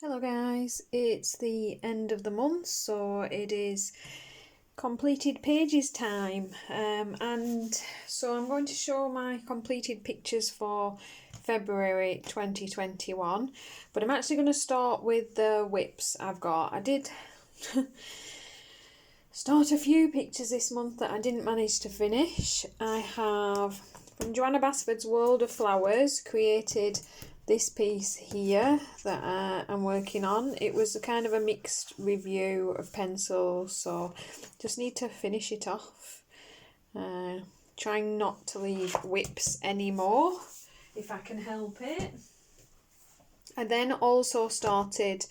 Hello guys, it's the end of the month, so it is completed pages time, and so I'm going to show my completed pictures for February 2021, but I'm actually going to start with the whips I've got. I did start a few pictures this month that I didn't manage to finish. I have, from Joanna Basford's World of Flowers, created this piece here that I'm working on. It was a kind of a mixed review of pencils, so just need to finish it off. Trying not to leave whips anymore if I can help it. I then also started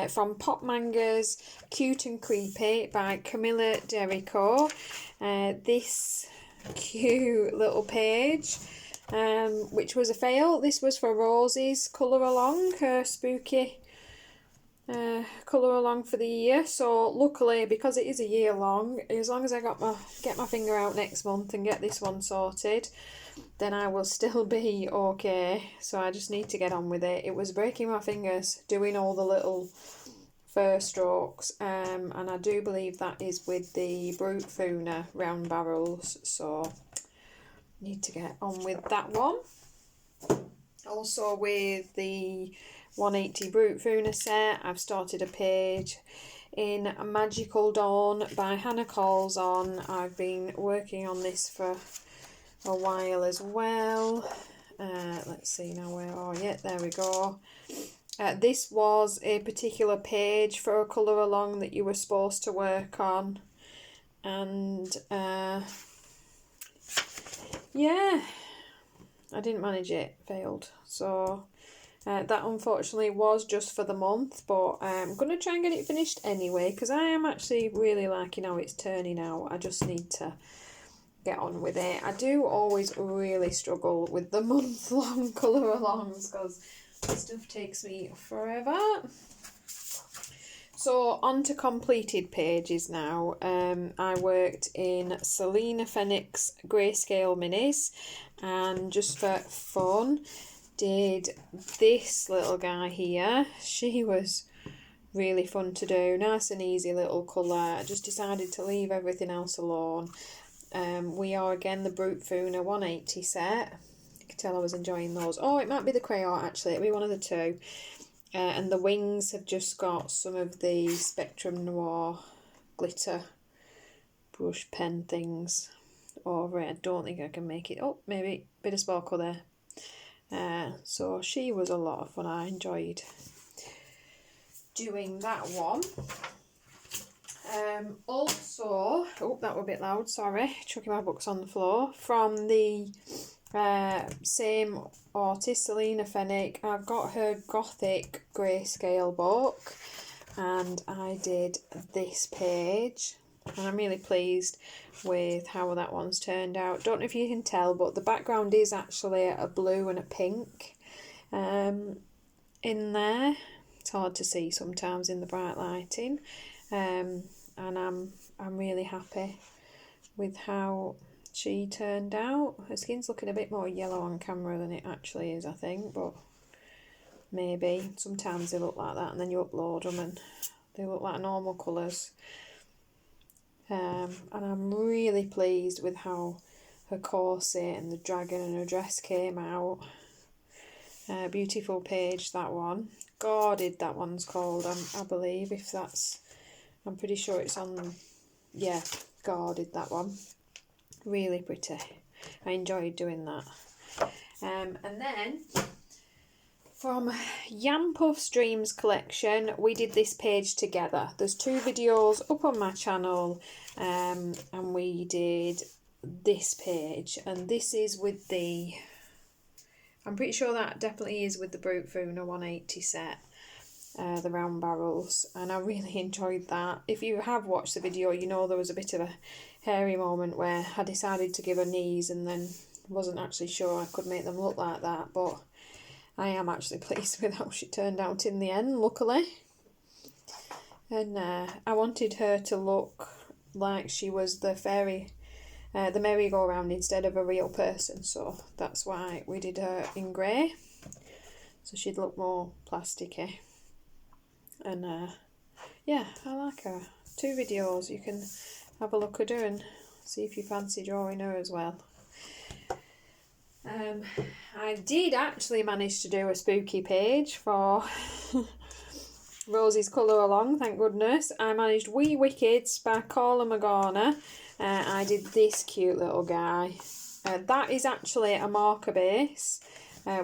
from Pop Mangas Cute and Creepy by Camilla Derrico. This cute little page, which was a fail. This was for Rosie's colour along, her spooky colour along for the year. So luckily, because it is a year long, as long as I get my finger out next month and get this one sorted, then I will still be okay. So I just need to get on with it. It was breaking my fingers doing all the little fur strokes, and I do believe that is with the Brute Funa round barrels, so need to get on with that one. Also with the 180 Brute Funa set, I've started a page in Magical Dawn by Hannah Coulson. I've been working on this for a while as well. Let's see now, where are you? There we go. This was a particular page for a colour along that you were supposed to work on, and yeah, I didn't manage it, failed. So that unfortunately was just for the month, but I'm going to try and get it finished anyway, because I am actually really liking how it's turning out. I just need to get on with it. I do always really struggle with the month-long colour alongs, because this stuff takes me forever. So on to completed pages now. I worked in Selena Fennick's Grayscale Minis, and just for fun did this little guy here. She was really fun to do, nice and easy little colour. I just decided to leave everything else alone. We are again the Brute Funa 180 set. You can tell I was enjoying those. Oh, it might be the Crayon actually, it'll be one of the two. And the wings have just got some of the Spectrum Noir glitter brush pen things over it. I don't think I can make it. Oh, maybe a bit of sparkle there. So she was a lot of fun. I enjoyed doing that one. Also, oh, that was a bit loud, sorry, chucking my books on the floor. From the same artist, Selena Fennick, I've got her Gothic Grayscale book, and I did this page, and I'm really pleased with how that one's turned out. Don't know if you can tell, but the background is actually a blue and a pink in there. It's hard to see sometimes in the bright lighting, and I'm really happy with how she turned out. Her skin's looking a bit more yellow on camera than it actually is, I think, but maybe. Sometimes they look like that and then you upload them and they look like normal colours. And I'm really pleased with how her corset and the dragon and her dress came out. Beautiful page, that one. Guarded, that one's called, I believe, if that's... I'm pretty sure it's on... Yeah, Guarded, that one. Really pretty. I enjoyed doing that. And then from Yampuffs Dreams collection, we did this page together. There's 2 videos up on my channel, and we did this page, and this is with the... I'm pretty sure that definitely is with the Brute Funa 180 set. The round barrels, and I really enjoyed that. If you have watched the video, you know there was a bit of a hairy moment where I decided to give her knees and then wasn't actually sure I could make them look like that, but I am actually pleased with how she turned out in the end, luckily. And I wanted her to look like she was the fairy, the merry-go-round instead of a real person, so that's why we did her in grey, so she'd look more plasticky. And yeah, I like her. 2 videos you can have a look at her and see if you fancy drawing her as well. I did actually manage to do a spooky page for Rosie's Colour Along, thank goodness. I managed Wee Wickeds by Carla Magana. I did this cute little guy. That is actually a marker base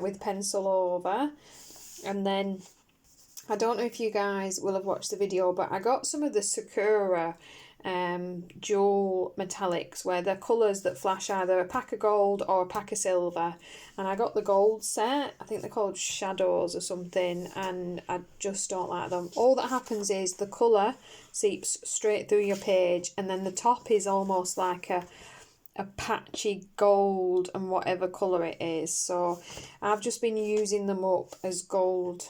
with pencil over. And then, I don't know if you guys will have watched the video, but I got some of the Sakura jewel metallics where they're colours that flash either a pack of gold or a pack of silver, and I got the gold set. I think they're called shadows or something, and I just don't like them. All that happens is the colour seeps straight through your page, and then the top is almost like a patchy gold and whatever colour it is. So I've just been using them up as gold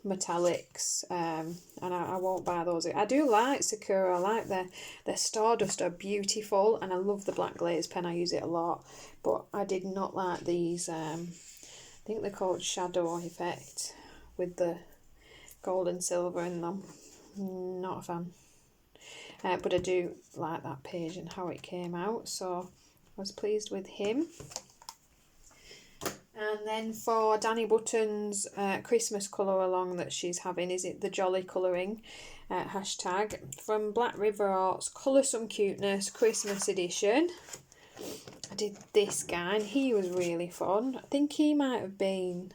metallics, and I won't buy those. I do like Sakura. I like their Stardust are beautiful, and I love the black glaze pen. I use it a lot, but I did not like these. I think they're called Shadow Effect with the gold and silver in them. Not a fan, but I do like that page and how it came out, so I was pleased with him. And then for Danny Button's Christmas colour along that she's having, is it the Jolly Colouring hashtag, from Black River Arts, Colour Some Cuteness Christmas edition. I did this guy and he was really fun. I think he might have been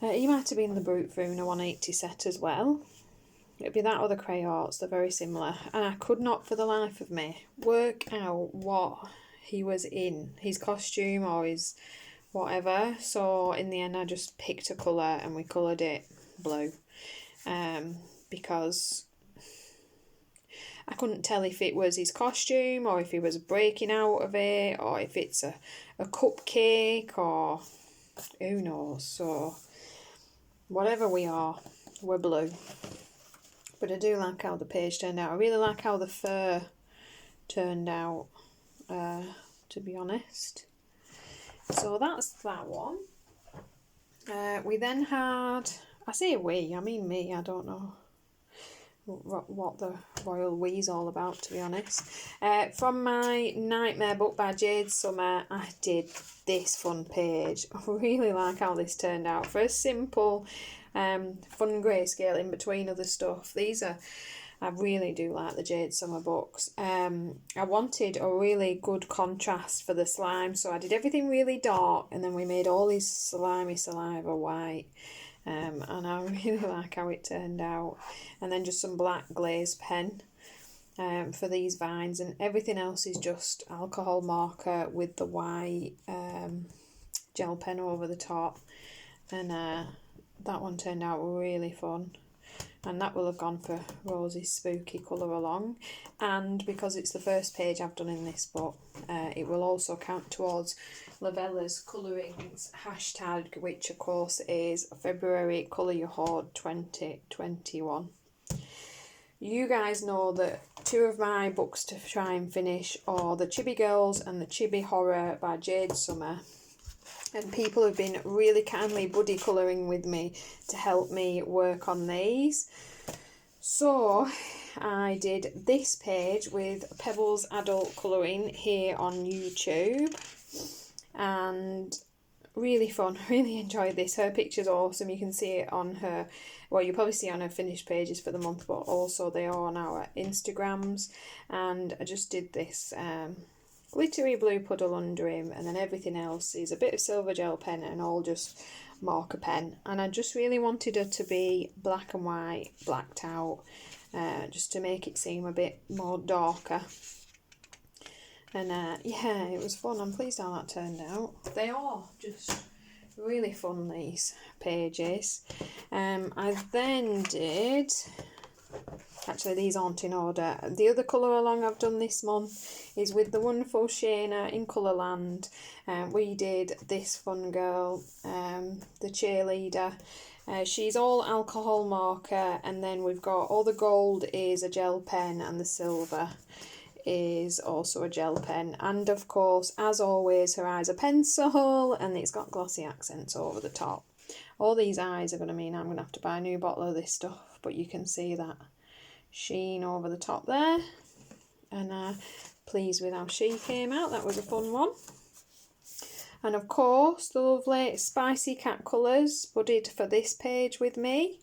the Brute Vuna 180 set as well. It'd be that or the Cray Arts, they're very similar. And I could not for the life of me work out what he was in, his costume or his whatever. So in the end I just picked a colour and we coloured it blue, because I couldn't tell if it was his costume or if he was breaking out of it or if it's a cupcake or who knows. So whatever we are, we're blue. But I do like how the page turned out. I really like how the fur turned out, to be honest. So that's that one. We then had, I say we, I mean me, I don't know what the royal we's all about, to be honest. From my Nightmare book by Jade Summer, I did this fun page. I really like how this turned out. For a simple fun grayscale in between other stuff. I really do like the Jade Summer books. I wanted a really good contrast for the slime, so I did everything really dark and then we made all these slimy saliva white. And I really like how it turned out. And then just some black glaze pen for these vines, and everything else is just alcohol marker with the white gel pen over the top. And that one turned out really fun. And that will have gone for Rosie's spooky colour along. And because it's the first page I've done in this book, it will also count towards Lavella's Colourings hashtag, which of course is February Colour Your Hoard 2021. You guys know that 2 of my books to try and finish are the Chibi Girls and the Chibi Horror by Jade Summer. And people have been really kindly buddy colouring with me to help me work on these. So I did this page with Pebbles Adult Colouring here on YouTube. And really fun, really enjoyed this. Her picture's awesome. You can see it on her, well, you'll probably see on her finished pages for the month, but also they are on our Instagrams. And I just did this glittery blue puddle under him, and then everything else is a bit of silver gel pen and all just marker pen. And I just really wanted her to be black and white, blacked out, just to make it seem a bit more darker. And yeah, it was fun. I'm pleased how that turned out. They are just really fun, these pages. I then did, actually these aren't in order, the other colour along I've done this month is with the wonderful Shayna in Colourland. We did this fun girl, the cheerleader. She's all alcohol marker, and then we've got all the gold is a gel pen and the silver is also a gel pen, and of course, as always, her eyes are pencil and it's got glossy accents over the top. All these eyes are going to mean I'm going to have to buy a new bottle of this stuff, but you can see that sheen over the top there, and pleased with how she came out. That was a fun one. And of course the lovely Spicy Cat colours budded for this page with me.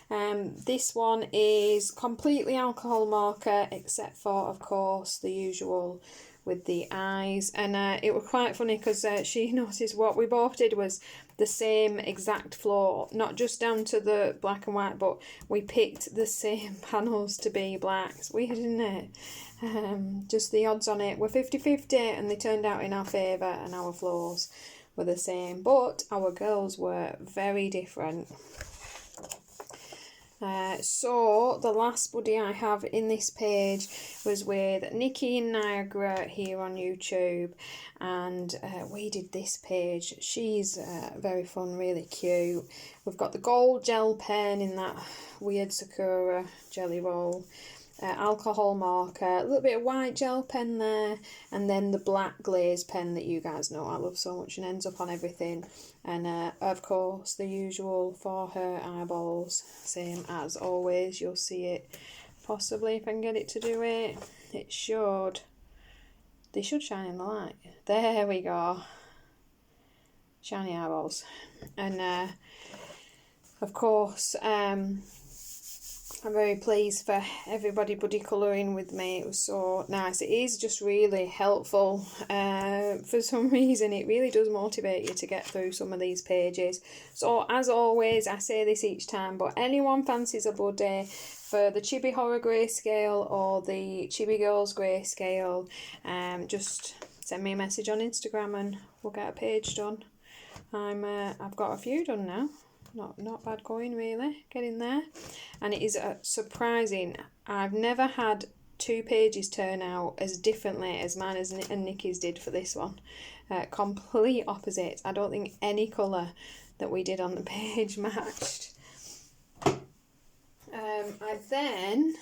This one is completely alcohol marker, except for of course the usual with the eyes, and it was quite funny because she noticed what we both did was the same exact floor, not just down to the black and white, but we picked the same panels to be black. It's weird, isn't it? Just the odds on it were 50-50, and they turned out in our favour, and our floors were the same, but our girls were very different. So the last buddy I have in this page was with Nikki in Niagara here on YouTube, and we did this page. She's very fun, really cute. We've got the gold gel pen in that weird Sakura jelly roll, alcohol marker, a little bit of white gel pen there, and then the black glaze pen that you guys know I love so much and ends up on everything, and of course the usual for her eyeballs, same as always. You'll see it possibly if I can get it to do it. It should. They should shine in the light. There we go. Shiny eyeballs. And of course I'm very pleased for everybody buddy colouring with me. It was so nice. It is just really helpful. For some reason it really does motivate you to get through some of these pages. So as always, I say this each time, but anyone fancies a buddy for the Chibi Horror Grayscale or the Chibi Girls Grayscale, just send me a message on Instagram and we'll get a page done. I've got a few done now. Not bad going, really, getting there. And it is surprising. I've never had two pages turn out as differently as mine and Nikki's did for this one. Complete opposites. I don't think any colour that we did on the page matched. I then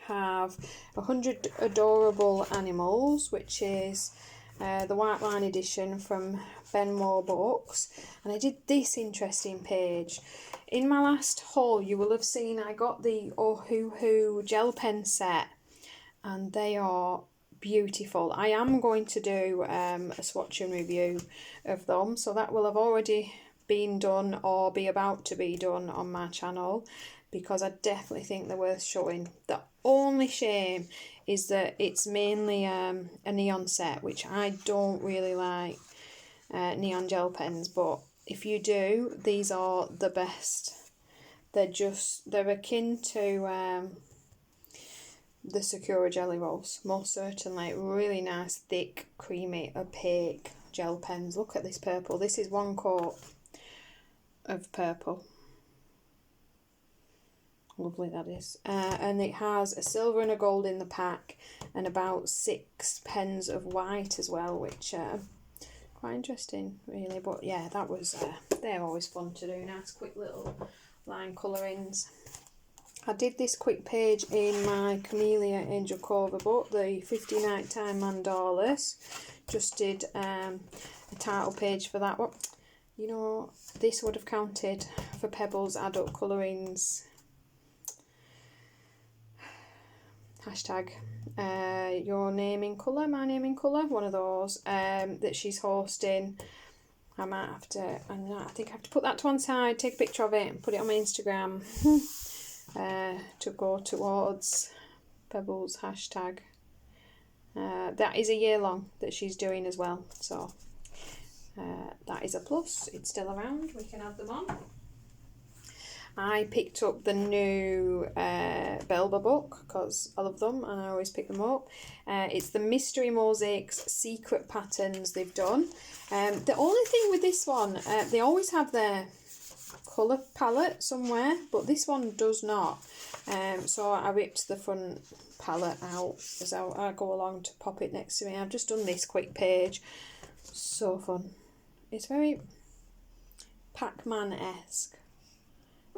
have 100 Adorable Animals, which is the white line edition from Ben Moore Books, and I did this interesting page. In my last haul you will have seen I got the Ohuhu gel pen set, and they are beautiful. I am going to do a swatch and review of them, so that will have already been done or be about to be done on my channel, because I definitely think they're worth showing. The only shame is that it's mainly a neon set, which I don't really like neon gel pens, but if you do, these are the best. They're akin to the Sakura jelly rolls, most certainly. Really nice, thick, creamy, opaque gel pens. Look at this purple. This is one coat of purple. Lovely that is. And it has a silver and a gold in the pack, and about 6 pens of white as well, which quite interesting really. But yeah, that was they're always fun to do. Nice quick little line colourings. I did this quick page in my Camellia Angel Cova book, the 50 Nighttime Mandalas. Just did a title page for that one. You know, this would have counted for Pebbles adult colourings. Hashtag your name in colour, my name in colour, one of those that she's hosting. I might have to, I think I have to put that to one side, take a picture of it and put it on my Instagram to go towards Pebbles hashtag. That is a year long that she's doing as well, so that is a plus. It's still around, we can add them on. I picked up the new Belba book because I love them and I always pick them up. It's the Mystery Mosaics secret patterns they've done. The only thing with this one, they always have their colour palette somewhere, but this one does not. So I ripped the front palette out as I go along to pop it next to me. I've just done this quick page. So fun. It's very Pac-Man-esque.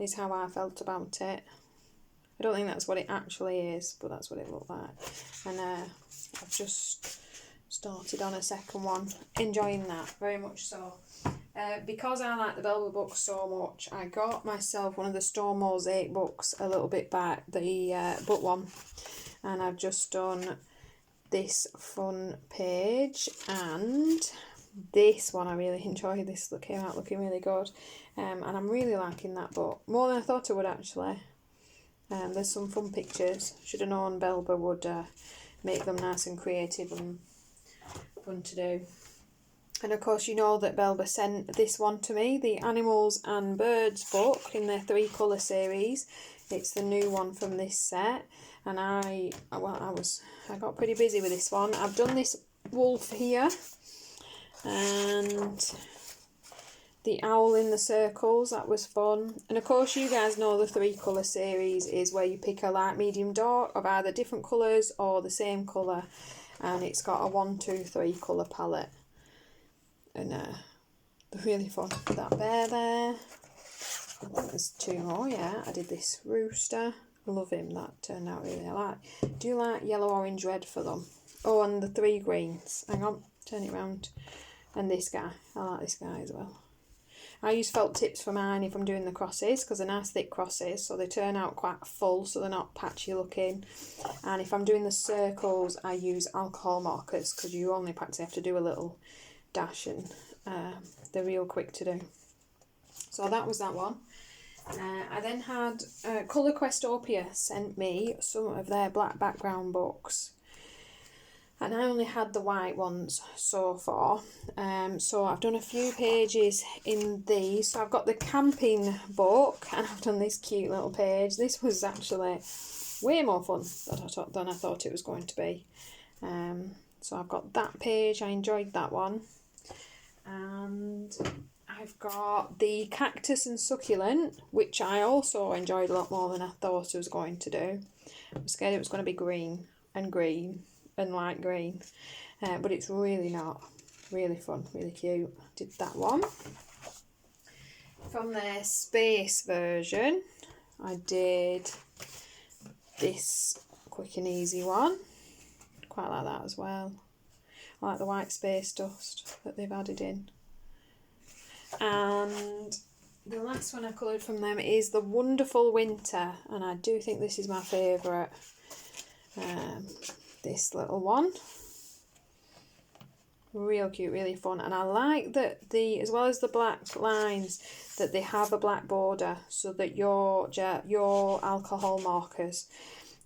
Is how I felt about it. I don't think that's what it actually is, but that's what it looked like. And I've just started on a second one, enjoying that very much so. Because I like the Belva books so much, I got myself one of the Store Mosaic books a little bit back, the book one, and I've just done this fun page, and this one I really enjoyed. This came out looking really good, and I'm really liking that book more than I thought I would actually. There's some fun pictures. Should have known Belva would make them nice and creative and fun to do. And of course you know that Belva sent this one to me, the Animals and Birds book in their 3 colour series. It's the new one from this set, and I got pretty busy with this one. I've done this wolf here, and the owl in the circles, that was fun. And of course you guys know the 3 colour series is where you pick a light, medium, dark of either different colours or the same colour, and it's got a 1, 2, 3 colour palette. And they're really fun. That bear there. I think there's 2 more, yeah. I did this rooster. I love him. That turned out really I do you like yellow, orange, red for them? Oh, and the 3 greens. Hang on, turn it round. And this guy. I like this guy as well. I use felt tips for mine if I'm doing the crosses, because they're nice thick crosses, so they turn out quite full, so they're not patchy looking. And if I'm doing the circles, I use alcohol markers, because you only practically have to do a little dash, and they're real quick to do. So that was that one. I then had Colour Questopia sent me some of their black background books, and I only had the white ones so far. So I've done a few pages in these. So I've got the camping book, and I've done this cute little page. This was actually way more fun than I thought it was going to be. So I've got that page. I enjoyed that one. And I've got the Cactus and Succulent, which I also enjoyed a lot more than I thought I was going to do. I was scared it was going to be green and light green, but it's really not. Really fun, really cute. Did that one. From their space version, I did this quick and easy one. Quite like that as well. I like the white space dust that they've added in. And the last one I coloured from them is the Wonderful Winter, and I do think this is my favourite. This little one. Real cute, really fun. And I like that as well as the black lines, that they have a black border, so that your alcohol markers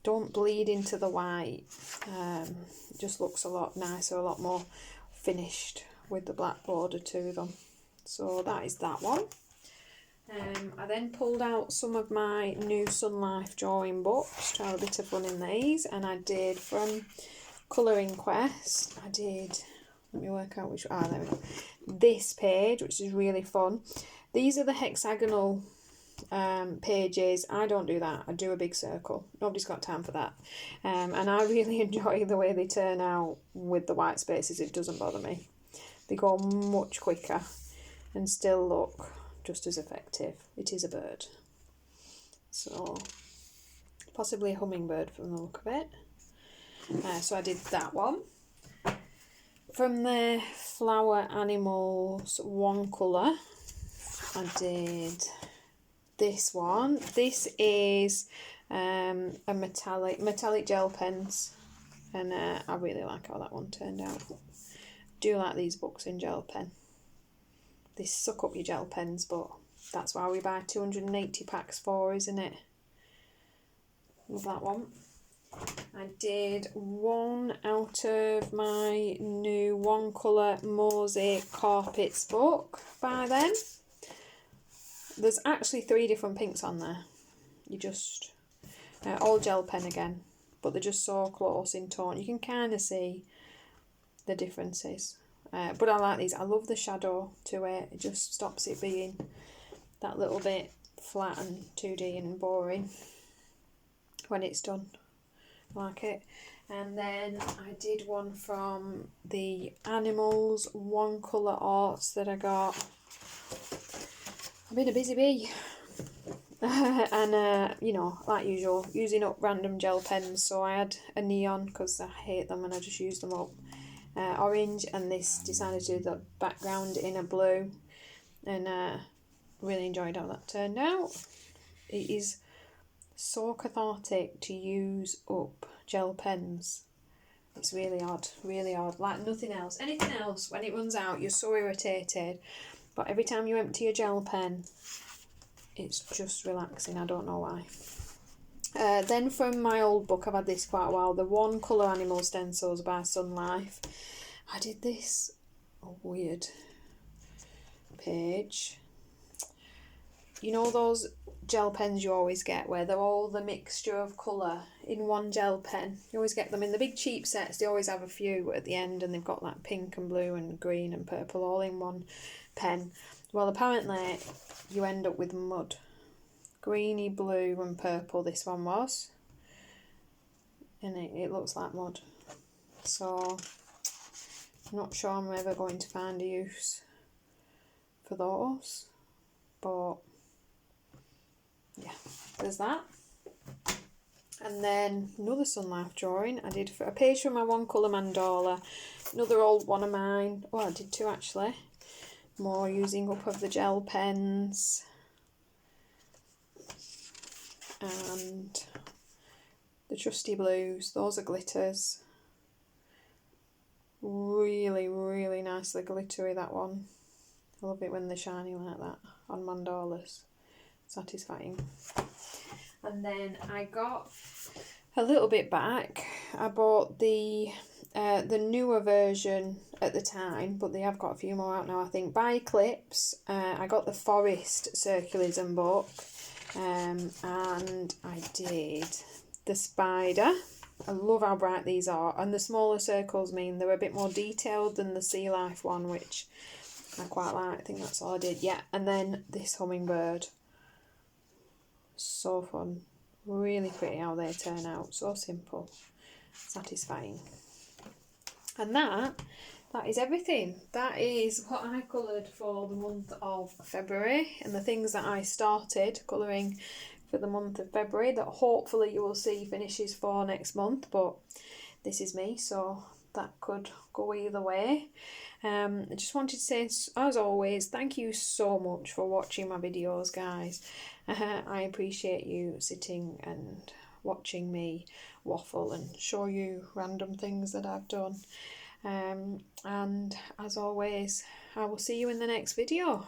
don't bleed into the white. It just looks a lot nicer, a lot more finished with the black border to them. So that is that one. I then pulled out some of my new Sun Life drawing books to have a bit of fun in these, and I did from Colouring Quest, let me work out which, there we go, this page, which is really fun. These are the hexagonal pages. I don't do that. I do a big circle. Nobody's got time for that. And I really enjoy the way they turn out with the white spaces. It doesn't bother me. They go much quicker and still look just as effective. It is a bird. So possibly a hummingbird from the look of it. So I did that one. From the Flower Animals one colour, I did this one. This is a metallic gel pens, and I really like how that one turned out. Do like these books in gel pen. They suck up your gel pens, but that's why we buy 280 packs for, isn't it? Love that one. I did one out of my new one colour Mosaic Carpets book by them. There's actually 3 different pinks on there. You just, all gel pen again, but they're just so close in tone. You can kind of see the differences. But I like these. I love the shadow to it. It just stops it being that little bit flat and 2D and boring when it's done. I like it. And then I did one from the Animals one colour arts that I got. I've been a busy bee. And, you know, like usual, using up random gel pens. So I had a neon because I hate them and I just used them up. Orange, and this decided to do the background in a blue. and really enjoyed how that turned out. It is so cathartic to use up gel pens. It's really odd, like nothing else. Anything else, when it runs out, you're so irritated. But every time you empty a gel pen, it's just relaxing. I don't know why. Then from my old book, I've had this quite a while, the One Colour Animal Stencils by Sun Life. I did this weird page. You know those gel pens you always get where they're all the mixture of colour in one gel pen? You always get them in the big cheap sets. They always have a few at the end, and they've got like pink and blue and green and purple all in one pen. Well, apparently you end up with mud. Greeny, blue and purple this one was. And it looks like mud. So I'm not sure I'm ever going to find a use for those. But yeah, there's that. And then another Sun Life drawing. I did for a page from my One Colour mandala. Another old one of mine. Oh, I did two actually. More using up of the gel pens. And the trusty blues. Those are glitters. Really, really nicely glittery, that one. I love it when they're shiny like that on mandalas. Satisfying. And then I got a little bit back. I bought the newer version at the time, but they have got a few more out now, I think, by Clips. I got the Forest Circulism book, and I did the Spider. I love how bright these are, and the smaller circles mean they're a bit more detailed than the Sea Life one, which I quite like. I think that's all I did. Yeah, and then this Hummingbird. So fun. Really pretty how they turn out. So simple. Satisfying. And that is everything. That is what I coloured for the month of February, and the things that I started colouring for the month of February that hopefully you will see finishes for next month, but this is me, so that could go either way. I just wanted to say, as always, thank you so much for watching my videos, guys. I appreciate you sitting and watching me waffle and show you random things that I've done. And as always, I will see you in the next video.